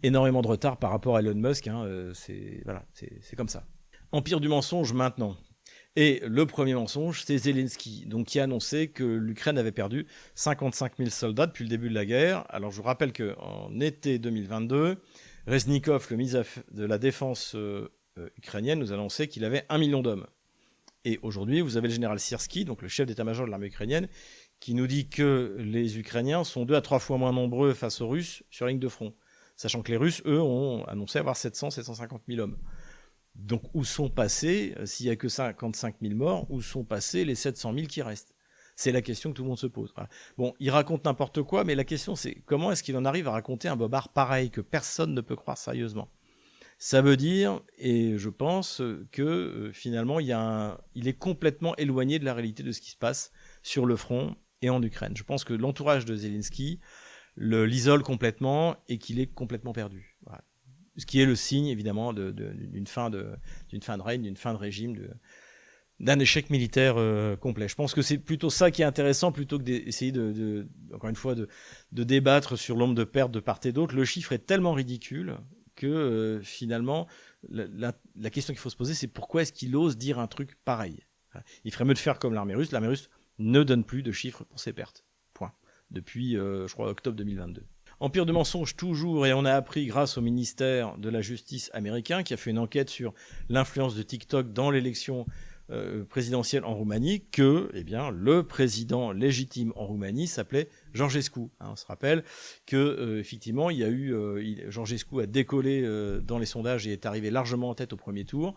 énormément de retard par rapport à Elon Musk. Hein, c'est comme ça. Empire du mensonge maintenant. Et le premier mensonge, c'est Zelensky, donc, qui a annoncé que l'Ukraine avait perdu 55 000 soldats depuis le début de la guerre. Alors je vous rappelle qu'en été 2022, Reznikov, le ministre de la Défense ukrainienne, nous a annoncé qu'il avait 1 million d'hommes. Et aujourd'hui, vous avez le général Syrski, donc le chef d'état-major de l'armée ukrainienne, qui nous dit que les Ukrainiens sont 2 à 3 fois moins nombreux face aux Russes sur la ligne de front. Sachant que les Russes, eux, ont annoncé avoir 750 000 hommes. Donc, où sont passés, s'il n'y a que 55 000 morts, où sont passés les 700 000 qui restent? C'est la question que tout le monde se pose. Voilà. Bon, il raconte n'importe quoi, mais la question c'est comment est-ce qu'il en arrive à raconter un bobard pareil que personne ne peut croire sérieusement? Ça veut dire, et je pense que finalement, il est complètement éloigné de la réalité de ce qui se passe sur le front et en Ukraine. Je pense que l'entourage de Zelensky l'isole complètement et qu'il est complètement perdu. Voilà. Ce qui est le signe, évidemment, d'une fin de règne, d'une fin de régime, d'un échec militaire complet. Je pense que c'est plutôt ça qui est intéressant, plutôt que d'essayer, encore une fois, de débattre sur l'ombre de pertes de part et d'autre. Le chiffre est tellement ridicule que, finalement, la question qu'il faut se poser, c'est pourquoi est-ce qu'il ose dire un truc pareil? Il ferait mieux de faire comme l'armée russe. L'armée russe ne donne plus de chiffres pour ses pertes. Point. Depuis, je crois, octobre 2022. Empire de mensonges toujours, et on a appris grâce au ministère de la Justice américain qui a fait une enquête sur l'influence de TikTok dans l'élection présidentielle en Roumanie que le président légitime en Roumanie s'appelait Georgescu. On se rappelle que effectivement Georgescu a décollé dans les sondages et est arrivé largement en tête au premier tour.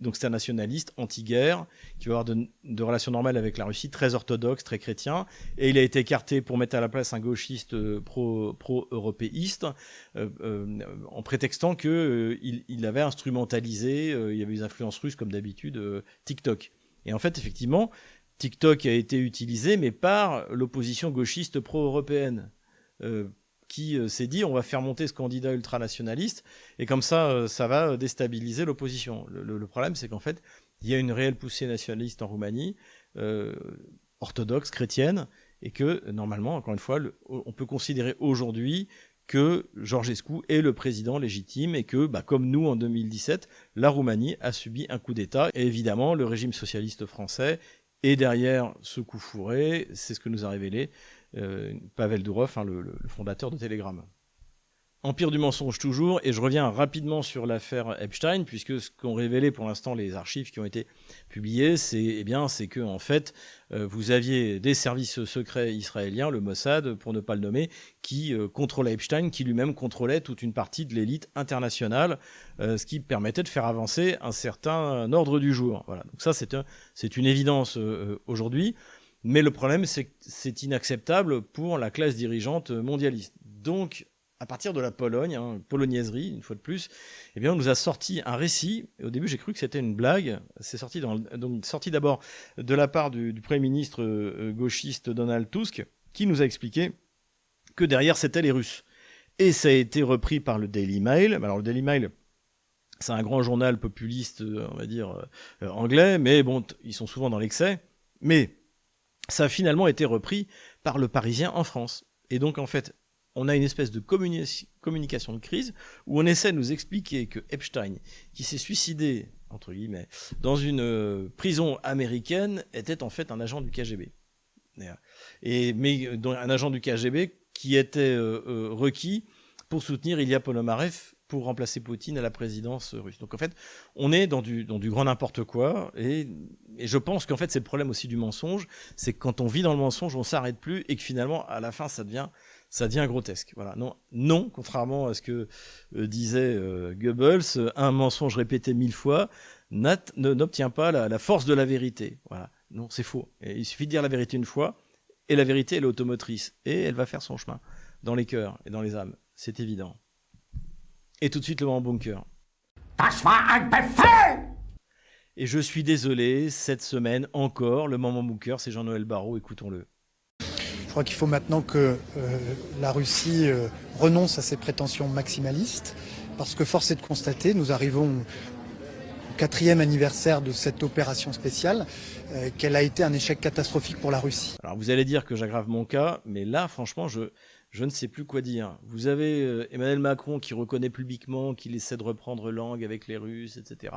Donc c'est un nationaliste anti-guerre qui va avoir de relations normales avec la Russie, très orthodoxe, très chrétien, et il a été écarté pour mettre à la place un gauchiste pro-européiste en prétextant qu'il avait instrumentalisé, il y avait des influences russes comme d'habitude, TikTok. Et en fait, effectivement, TikTok a été utilisé, mais par l'opposition gauchiste pro-européenne, qui s'est dit on va faire monter ce candidat ultranationaliste et comme ça, ça va déstabiliser l'opposition. Le problème, c'est qu'en fait, il y a une réelle poussée nationaliste en Roumanie, orthodoxe, chrétienne, et que normalement, encore une fois, on peut considérer aujourd'hui que Georgescu est le président légitime et que, comme nous en 2017, la Roumanie a subi un coup d'État. Et évidemment, le régime socialiste français est derrière ce coup fourré, c'est ce que nous a révélé Pavel Durov, le fondateur de Telegram. Empire du mensonge toujours, et je reviens rapidement sur l'affaire Epstein, puisque ce qu'ont révélé pour l'instant les archives qui ont été publiées, c'est que en fait, vous aviez des services secrets israéliens, le Mossad, pour ne pas le nommer, qui contrôlait Epstein, qui lui-même contrôlait toute une partie de l'élite internationale, ce qui permettait de faire avancer un certain ordre du jour. Voilà. Donc ça, c'est une évidence aujourd'hui. Mais le problème, c'est que c'est inacceptable pour la classe dirigeante mondialiste. Donc, à partir de la Pologne, polonaiserie, une fois de plus, on nous a sorti un récit. Au début, j'ai cru que c'était une blague. C'est sorti d'abord de la part du Premier ministre gauchiste Donald Tusk, qui nous a expliqué que derrière, c'était les Russes. Et ça a été repris par le Daily Mail. Alors, le Daily Mail, c'est un grand journal populiste, on va dire, anglais, mais bon, ils sont souvent dans l'excès. Mais ça a finalement été repris par le Parisien en France. Et donc, en fait, on a une espèce de communication de crise où on essaie de nous expliquer que Epstein, qui s'est suicidé, entre guillemets, dans une prison américaine, était en fait un agent du KGB. Mais un agent du KGB qui était requis pour soutenir Ilya Ponomarev pour remplacer Poutine à la présidence russe. Donc en fait, on est dans du grand n'importe quoi, et je pense qu'en fait c'est le problème aussi du mensonge, c'est que quand on vit dans le mensonge, on s'arrête plus, et que finalement à la fin ça devient grotesque. Voilà. Non, contrairement à ce que disait Goebbels, un mensonge répété 1000 fois n'obtient pas la force de la vérité. Voilà. Non, c'est faux. Et il suffit de dire la vérité une fois, et la vérité elle est automotrice, et elle va faire son chemin dans les cœurs et dans les âmes. C'est évident. Et tout de suite le moment bunker. Das war ein Befehl! Et je suis désolé, cette semaine encore, le moment bunker, c'est Jean-Noël Barrot, écoutons-le. Je crois qu'il faut maintenant que la Russie renonce à ses prétentions maximalistes, parce que force est de constater, nous arrivons au 4e anniversaire de cette opération spéciale, qu'elle a été un échec catastrophique pour la Russie. Alors vous allez dire que j'aggrave mon cas, mais là franchement je ne sais plus quoi dire. Vous avez Emmanuel Macron qui reconnaît publiquement qu'il essaie de reprendre langue avec les Russes, etc.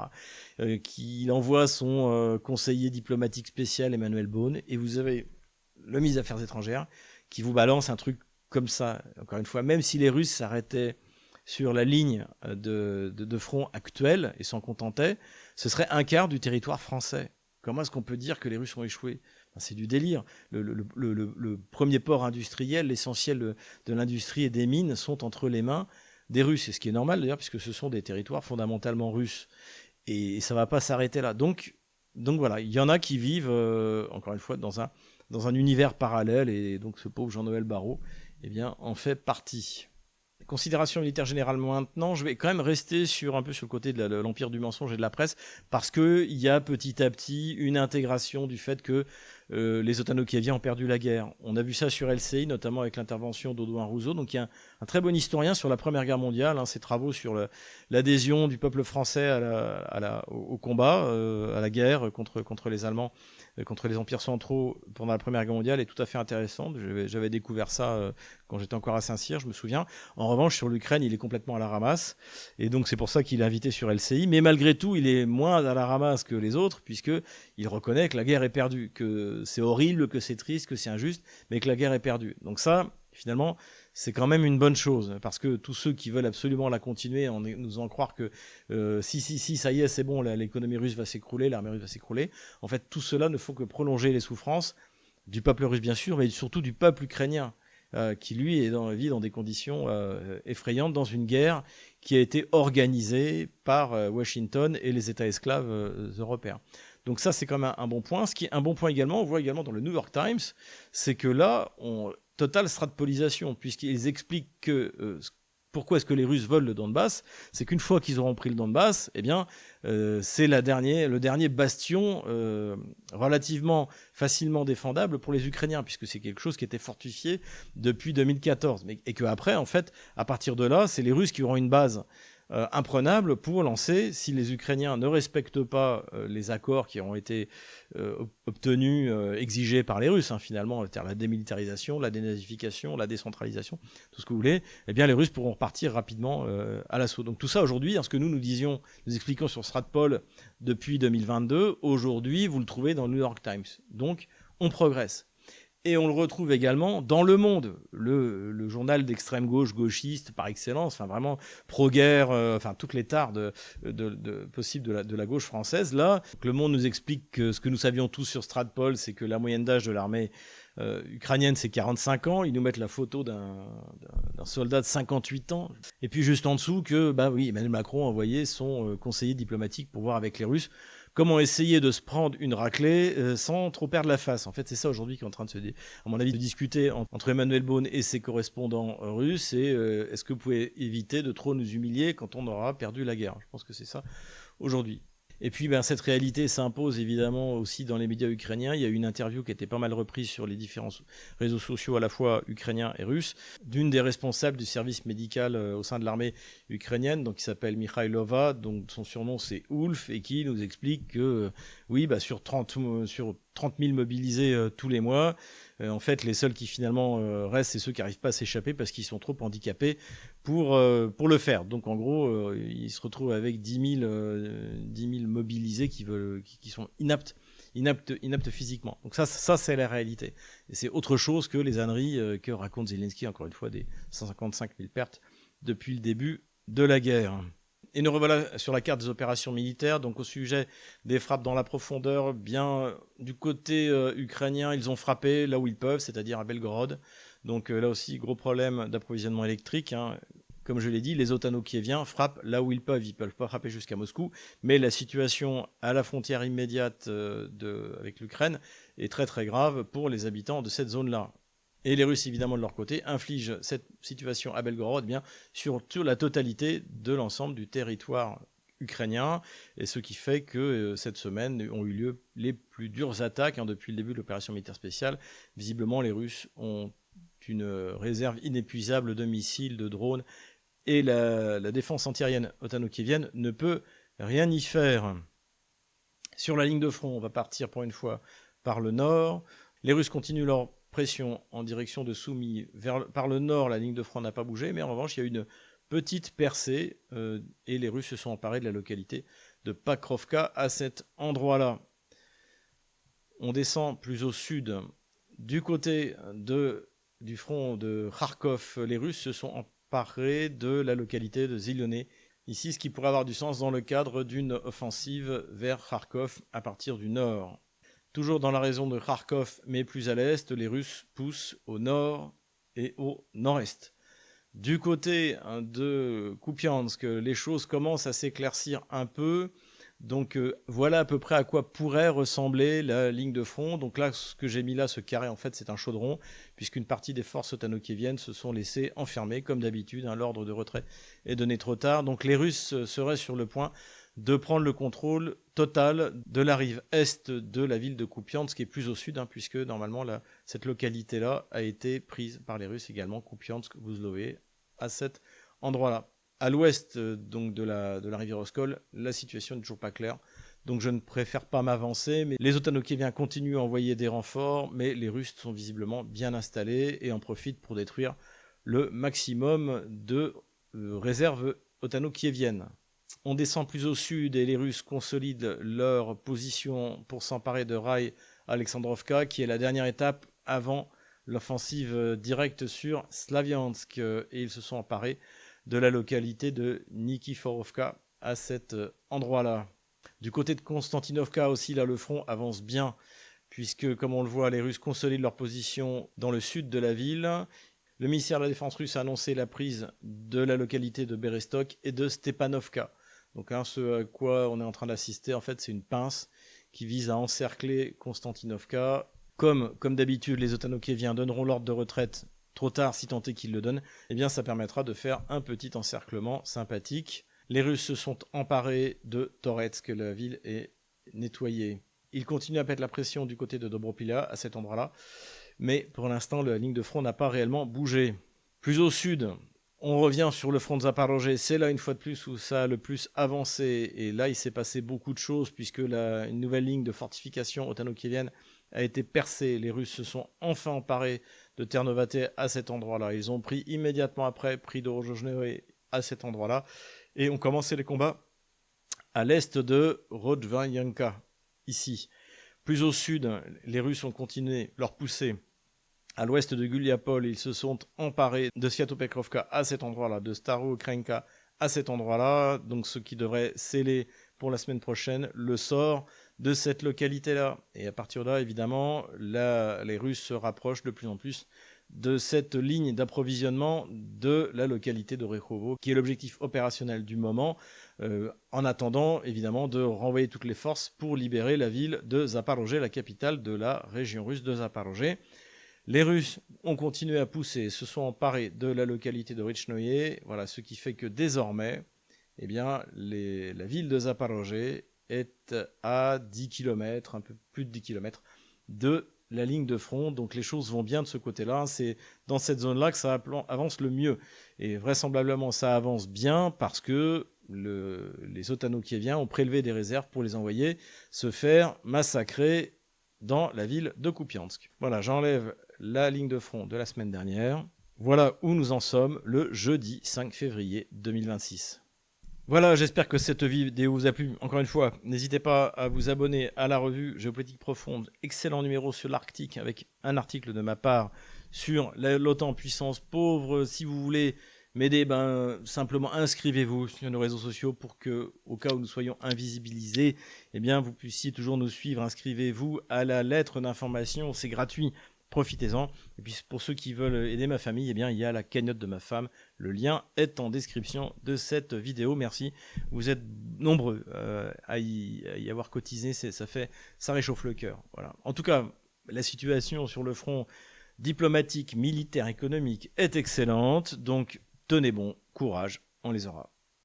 Qu'il envoie son conseiller diplomatique spécial Emmanuel Beaune, et vous avez le ministre des Affaires étrangères qui vous balance un truc comme ça. Encore une fois, même si les Russes s'arrêtaient sur la ligne de front actuelle et s'en contentaient, ce serait un quart du territoire français. Comment est-ce qu'on peut dire que les Russes ont échoué ? C'est du délire. Le premier port industriel, l'essentiel de l'industrie et des mines sont entre les mains des Russes. Et ce qui est normal d'ailleurs, puisque ce sont des territoires fondamentalement russes. Et ça ne va pas s'arrêter là. Donc voilà, il y en a qui vivent, encore une fois, dans un univers parallèle. Et donc ce pauvre Jean-Noël Barrot, eh bien, en fait partie. Considération militaire générale maintenant, je vais quand même rester un peu sur le côté de l'empire du mensonge et de la presse, parce qu'il y a petit à petit une intégration du fait que les Ottano-Kieviens ont perdu la guerre. On a vu ça sur LCI, notamment avec l'intervention d'Audouin Rouzot. Donc il y a un très bon historien sur la Première Guerre mondiale, ses travaux sur l'adhésion du peuple français au combat, à la guerre contre les Allemands, contre les empires centraux pendant la Première Guerre mondiale, est tout à fait intéressant. J'avais découvert ça quand j'étais encore à Saint-Cyr, je me souviens. En revanche, sur l'Ukraine, il est complètement à la ramasse. Et donc c'est pour ça qu'il est invité sur LCI. Mais malgré tout, il est moins à la ramasse que les autres, puisqu'il reconnaît que la guerre est perdue, que c'est horrible, que c'est triste, que c'est injuste, mais que la guerre est perdue. Donc ça, finalement, c'est quand même une bonne chose, parce que tous ceux qui veulent absolument la continuer en nous faisant croire que si, ça y est, c'est bon, l'économie russe va s'écrouler, l'armée russe va s'écrouler, en fait, tout cela ne faut que prolonger les souffrances du peuple russe, bien sûr, mais surtout du peuple ukrainien, qui, lui, vit dans des conditions effrayantes, dans une guerre qui a été organisée par Washington et les États esclaves européens. Donc ça, c'est quand même un bon point. Ce qui est un bon point également, on voit également dans le New York Times, c'est que là, totale stratpolisation, puisqu'ils expliquent que pourquoi est-ce que les Russes veulent le Donbass, c'est qu'une fois qu'ils auront pris le Donbass, eh bien, c'est le dernier bastion relativement facilement défendable pour les Ukrainiens, puisque c'est quelque chose qui était fortifié depuis 2014. Et qu'après, en fait, à partir de là, c'est les Russes qui auront une base imprenable pour lancer, si les Ukrainiens ne respectent pas les accords qui ont été obtenus, exigés par les Russes, finalement, c'est-à-dire la démilitarisation, la dénazification, la décentralisation, tout ce que vous voulez, eh bien les Russes pourront repartir rapidement à l'assaut. Donc tout ça aujourd'hui, ce que nous expliquons sur Stratpol depuis 2022, aujourd'hui vous le trouvez dans le New York Times. Donc on progresse. Et on le retrouve également dans Le Monde, le journal d'extrême gauche, gauchiste par excellence, vraiment pro-guerre, toutes les tares possibles de la gauche française. Là, Le Monde nous explique que ce que nous savions tous sur Stratpol, c'est que la moyenne d'âge de l'armée ukrainienne, c'est 45 ans. Ils nous mettent la photo d'un soldat de 58 ans. Et puis juste en dessous que, Emmanuel Macron a envoyé son conseiller diplomatique pour voir avec les Russes comment essayer de se prendre une raclée sans trop perdre la face. En fait, c'est ça aujourd'hui qui est en train à mon avis, de discuter entre Emmanuel Beaune et ses correspondants russes. Et est-ce que vous pouvez éviter de trop nous humilier quand on aura perdu la guerre ? Je pense que c'est ça aujourd'hui. Et puis cette réalité s'impose évidemment aussi dans les médias ukrainiens. Il y a eu une interview qui a été pas mal reprise sur les différents réseaux sociaux à la fois ukrainiens et russes, d'une des responsables du service médical au sein de l'armée ukrainienne, donc qui s'appelle Mikhailova, donc son surnom c'est Ulf, et qui nous explique que sur 30 000 mobilisés tous les mois, en fait les seuls qui finalement restent, c'est ceux qui n'arrivent pas à s'échapper parce qu'ils sont trop handicapés pour le faire. Donc en gros, ils se retrouvent avec 10 000 mobilisés qui sont inaptes inaptes physiquement. Donc ça c'est la réalité. Et c'est autre chose que les âneries que raconte Zelensky, encore une fois, des 155 000 pertes depuis le début de la guerre. Et nous revoilà sur la carte des opérations militaires, donc au sujet des frappes dans la profondeur, bien du côté ukrainien, ils ont frappé là où ils peuvent, c'est-à-dire à Belgorod. Donc là aussi, gros problème d'approvisionnement électrique. Comme je l'ai dit, les otano-kieviens frappent là où ils peuvent pas frapper jusqu'à Moscou, mais la situation à la frontière immédiate avec l'Ukraine est très très grave pour les habitants de cette zone-là. Et les Russes, évidemment, de leur côté, infligent cette situation à Belgorod sur la totalité de l'ensemble du territoire ukrainien, et ce qui fait que cette semaine ont eu lieu les plus dures attaques depuis le début de l'opération militaire spéciale. Visiblement, les Russes ont une réserve inépuisable de missiles, de drones, et la défense antiaérienne otano-kievienne ne peut rien y faire. Sur la ligne de front, on va partir pour une fois par le nord. Les Russes continuent leur pression en direction de Soumy. Par le nord, la ligne de front n'a pas bougé, mais en revanche, il y a eu une petite percée et les Russes se sont emparés de la localité de Pakrovka à cet endroit-là. On descend plus au sud. Du côté du front de Kharkov, les Russes se sont emparés de la localité de Zilone. Ici, ce qui pourrait avoir du sens dans le cadre d'une offensive vers Kharkov à partir du nord. Toujours dans la région de Kharkov, mais plus à l'est, les Russes poussent au nord et au nord-est. Du côté de Kupiansk, les choses commencent à s'éclaircir un peu. Donc voilà à peu près à quoi pourrait ressembler la ligne de front. Donc là, ce que j'ai mis là, ce carré, en fait, c'est un chaudron, puisqu'une partie des forces otano-kieviennes se sont laissées enfermer, comme d'habitude. L'ordre de retrait est donné trop tard. Donc les Russes seraient sur le point de prendre le contrôle total de la rive est de la ville de Kupiansk, qui est plus au sud, puisque normalement cette localité-là a été prise par les Russes également, Kupiansk, Vuzlove, à cet endroit-là. À l'ouest donc de la rivière Oskol, la situation n'est toujours pas claire, donc je ne préfère pas m'avancer, mais les otano-kieviens continuent à envoyer des renforts, mais les Russes sont visiblement bien installés et en profitent pour détruire le maximum de réserves otano-kieviennes. On descend plus au sud et les Russes consolident leur position pour s'emparer de Rai Alexandrovka, qui est la dernière étape avant l'offensive directe sur Slaviansk. Et ils se sont emparés de la localité de Nikiforovka à cet endroit-là. Du côté de Konstantinovka aussi, là, le front avance bien, puisque, comme on le voit, les Russes consolident leur position dans le sud de la ville. Le ministère de la Défense russe a annoncé la prise de la localité de Berestok et de Stepanovka. Donc ce à quoi on est en train d'assister, en fait, c'est une pince qui vise à encercler Konstantinovka. Comme d'habitude, les otano-kieviens donneront l'ordre de retraite trop tard, si tant est qu'ils le donnent, eh bien ça permettra de faire un petit encerclement sympathique. Les Russes se sont emparés de Toretsk, la ville est nettoyée. Ils continuent à mettre la pression du côté de Dobropila, à cet endroit-là, mais pour l'instant, la ligne de front n'a pas réellement bougé. Plus au sud, on revient sur le front de Zaporozhye, c'est là une fois de plus où ça a le plus avancé, et là il s'est passé beaucoup de choses, puisque une nouvelle ligne de fortification otano-kievienne a été percée. Les Russes se sont enfin emparés de Ternovaté à cet endroit-là. Ils ont pris immédiatement après, pris Dorozhnoye à cet endroit-là, et ont commencé les combats à l'est de Rodvanyanka, ici. Plus au sud, les Russes ont continué leur poussée à l'ouest de Guliapol. Ils se sont emparés de Sviatopekrovka à cet endroit-là, de Staroukrenka à cet endroit-là, donc ce qui devrait sceller pour la semaine prochaine le sort de cette localité-là. Et à partir de là, évidemment, les Russes se rapprochent de plus en plus de cette ligne d'approvisionnement de la localité de Rekhovo, qui est l'objectif opérationnel du moment, en attendant évidemment de renvoyer toutes les forces pour libérer la ville de Zaporozhye, la capitale de la région russe de Zaporozhye. Les Russes ont continué à pousser, se sont emparés de la localité de Richnoye, voilà, ce qui fait que désormais, eh bien, la ville de Zaporozhye est à 10 km, un peu plus de 10 km de la ligne de front, donc les choses vont bien de ce côté-là. C'est dans cette zone-là que ça avance le mieux. Et vraisemblablement, ça avance bien parce que les otano-kieviens ont prélevé des réserves pour les envoyer se faire massacrer dans la ville de Kupiansk. Voilà, j'enlève la ligne de front de la semaine dernière. Voilà où nous en sommes le jeudi 5 février 2026. Voilà, j'espère que cette vidéo vous a plu. Encore une fois, n'hésitez pas à vous abonner à la revue Géopolitique Profonde. Excellent numéro sur l'Arctique avec un article de ma part sur l'OTAN puissance pauvre. Si vous voulez m'aider, simplement inscrivez-vous sur nos réseaux sociaux pour que, au cas où nous soyons invisibilisés, eh bien, vous puissiez toujours nous suivre. Inscrivez-vous à la lettre d'information, c'est gratuit. Profitez-en. Et puis pour ceux qui veulent aider ma famille, eh bien, il y a la cagnotte de ma femme. Le lien est en description de cette vidéo. Merci. Vous êtes nombreux à y avoir cotisé. Ça réchauffe le cœur. Voilà. En tout cas, la situation sur le front diplomatique, militaire, économique est excellente. Donc, tenez bon, courage, on les aura.